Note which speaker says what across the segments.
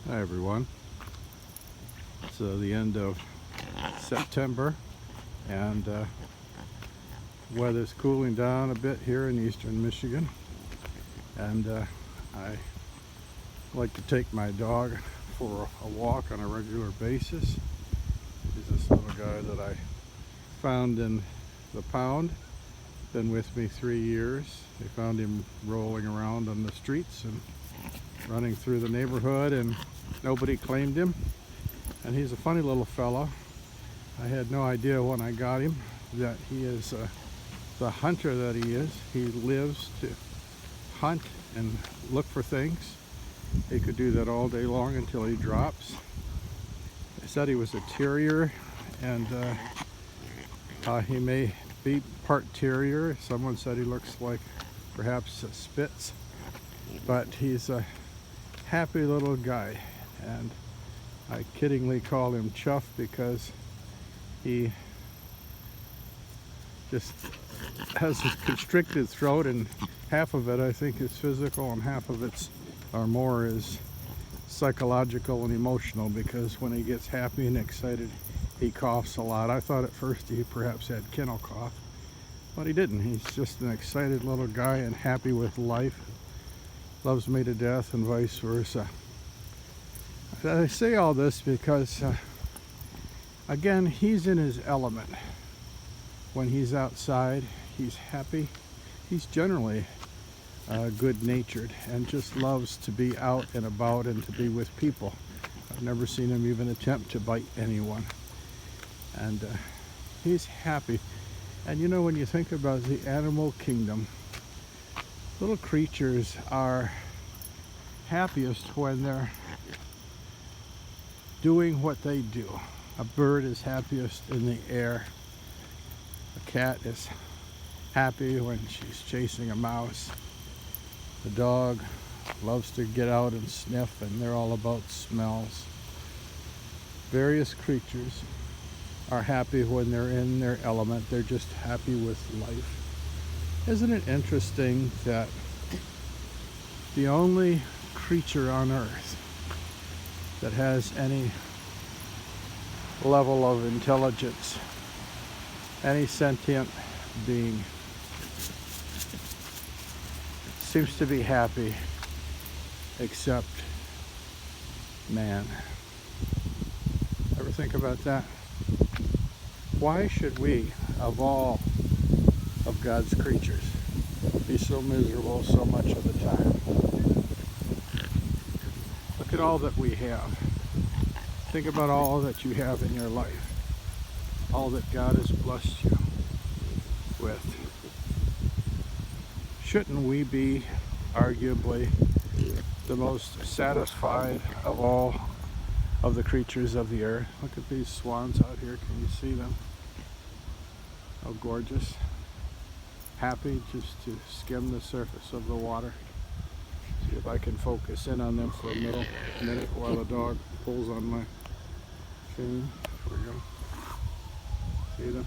Speaker 1: Hi everyone. It's the end of September and weather's cooling down a bit here in eastern Michigan, and I like to take my dog for a walk on a regular basis. He's this little guy that I found in the pound, been with me 3 years. They found him rolling around on the streets and running through the neighborhood, and nobody claimed him. And he's a funny little fella. I had no idea when I got him that he is the hunter that he is. He lives to hunt and look for things. He could do that all day long until he drops. They said he was a terrier, and he may be part terrier. Someone said he looks like perhaps a Spitz, but he's a happy little guy, and I kiddingly call him Chuff because he just has a constricted throat, and half of it I think is physical and half of it's or more is psychological and emotional, because when he gets happy and excited he coughs a lot. I thought at first he perhaps had kennel cough, but he didn't. He's just an excited little guy and happy with life, loves me to death, and vice versa. I say all this because again, he's in his element. When he's outside, he's happy. He's generally good-natured and just loves to be out and about and to be with people. I've never seen him even attempt to bite anyone. And he's happy. And you know, when you think about the animal kingdom, little creatures are happiest when they're doing what they do. A bird is happiest in the air. A cat is happy when she's chasing a mouse. The dog loves to get out and sniff, and they're all about smells. Various creatures are happy when they're in their element. They're just happy with life. Isn't it interesting that the only creature on earth that has any level of intelligence, any sentient being, seems to be happy except man? Ever think about that? Why should we, of all of God's creatures, be so miserable so much of the time? Look at all that we have. Think about all that you have in your life, all that God has blessed you with. Shouldn't we be arguably the most satisfied of all of the creatures of the earth? Look at these swans out here. Can you see them? How gorgeous. Happy just to skim the surface of the water. See if I can focus in on them for a minute while the dog pulls on my chain. There we go. See them?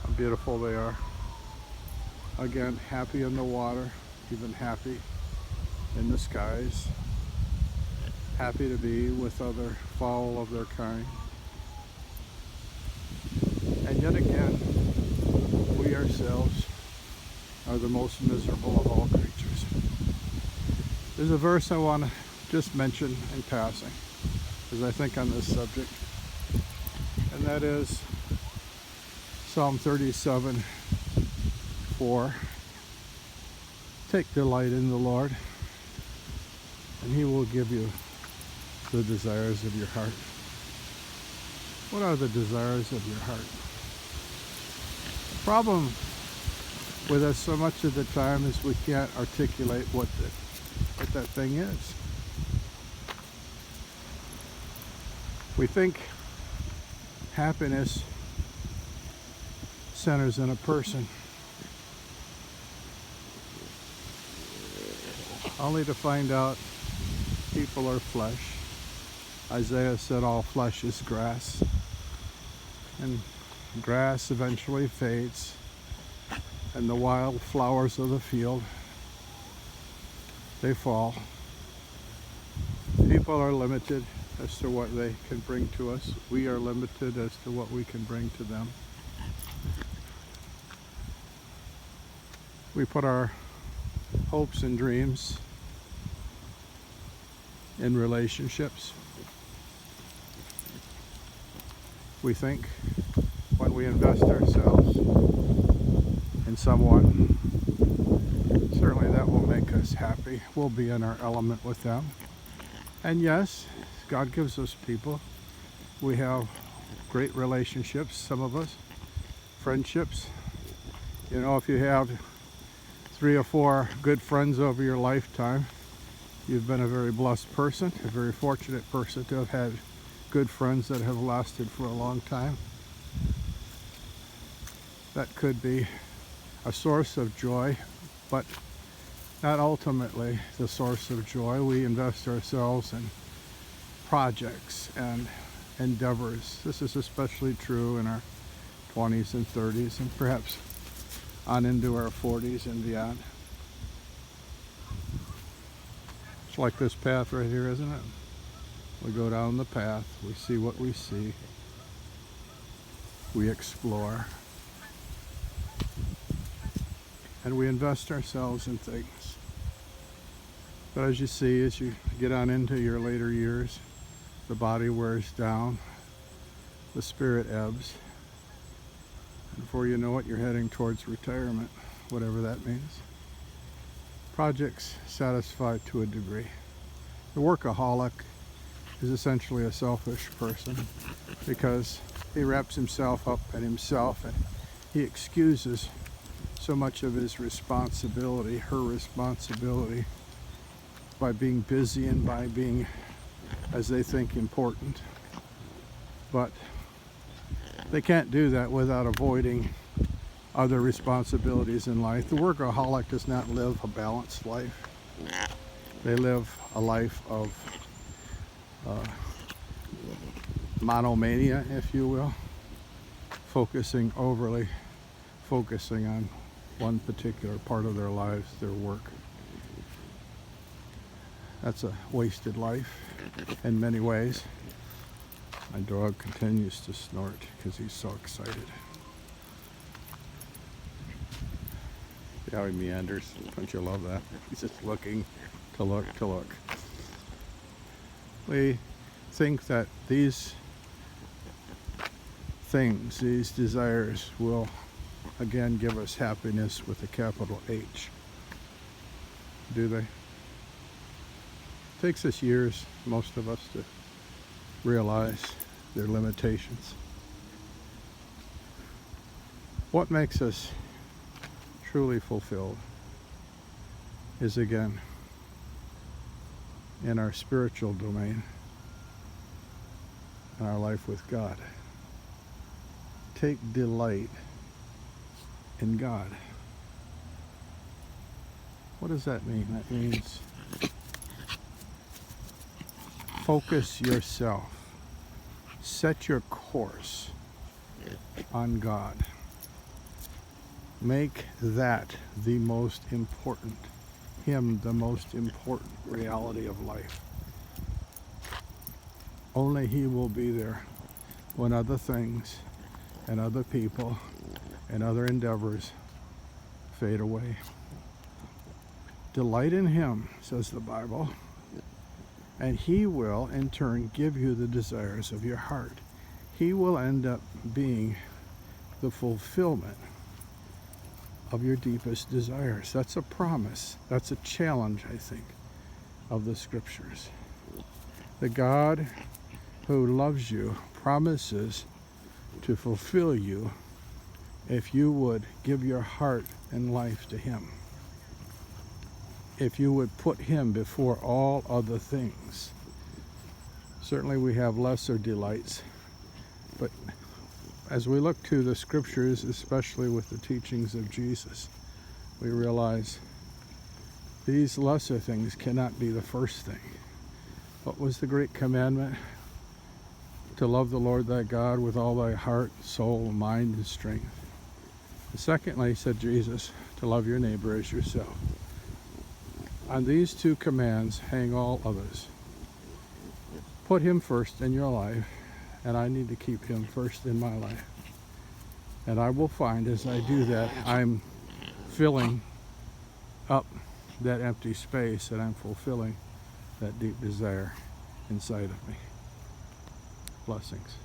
Speaker 1: How beautiful they are. Again, happy in the water, even happy in the skies. Happy to be with other fowl of their kind. And yet again, we ourselves are the most miserable of all creatures. There's a verse I want to just mention in passing as I think on this subject, and that is Psalm 37:4. Take delight in the Lord, and He will give you the desires of your heart. What are the desires of your heart? The problem with us so much of the time is we can't articulate what that thing is. We think happiness centers in a person, only to find out people are flesh. Isaiah said all flesh is grass, and grass eventually fades, and the wild flowers of the field, they fall. People are limited as to what they can bring to us. We are limited as to what we can bring to them. We put our hopes and dreams in relationships. We think when we invest ourselves in someone, certainly that will make us happy. We'll be in our element with them. And yes, God gives us people. We have great relationships, some of us, friendships. You know, if you have 3 or 4 good friends over your lifetime, you've been a very blessed person, a very fortunate person to have had good friends that have lasted for a long time. That could be a source of joy, but not ultimately the source of joy. We invest ourselves in projects and endeavors. This is especially true in our 20s and 30s and perhaps on into our 40s and beyond. It's like this path right here, isn't it? We go down the path, we see what we see, we explore, and we invest ourselves in things. But as you see, as you get on into your later years, the body wears down, the spirit ebbs, and before you know it, you're heading towards retirement, whatever that means. Projects satisfy to a degree. The workaholic is essentially a selfish person because he wraps himself up in himself and he excuses so much of his responsibility, her responsibility, by being busy and by being, as they think, important. But they can't do that without avoiding other responsibilities in life. The workaholic does not live a balanced life. They live a life of monomania, if you will, overly focusing on one particular part of their lives, their work. That's a wasted life in many ways. My dog continues to snort because he's so excited. See how he meanders? Don't you love that? He's just looking to look. We think that these things, these desires, will again give us happiness with a capital H. Do they? It takes us years, most of us, to realize their limitations. What makes us truly fulfilled is, again, in our spiritual domain and our life with God. Take delight in God. What does that mean? That means focus yourself. Set your course on God. Make that the most important, Him the most important reality of life. Only He will be there when other things and other people and other endeavors fade away. Delight in Him, says the Bible, and He will in turn give you the desires of your heart. He will end up being the fulfillment of your deepest desires. That's a promise. That's a challenge, I think, of the Scriptures. The God who loves you promises to fulfill you if you would give your heart and life to Him. If you would put Him before all other things. Certainly we have lesser delights, but as we look to the Scriptures, especially with the teachings of Jesus, we realize these lesser things cannot be the first thing. What was the great commandment? To love the Lord thy God with all thy heart, soul, mind, and strength. And secondly, said Jesus, to love your neighbor as yourself. On these two commands hang all others. put him first in your life, and I need to keep him first in my life. And I will find as I do that, I'm filling up that empty space, and I'm fulfilling that deep desire inside of me. Blessings.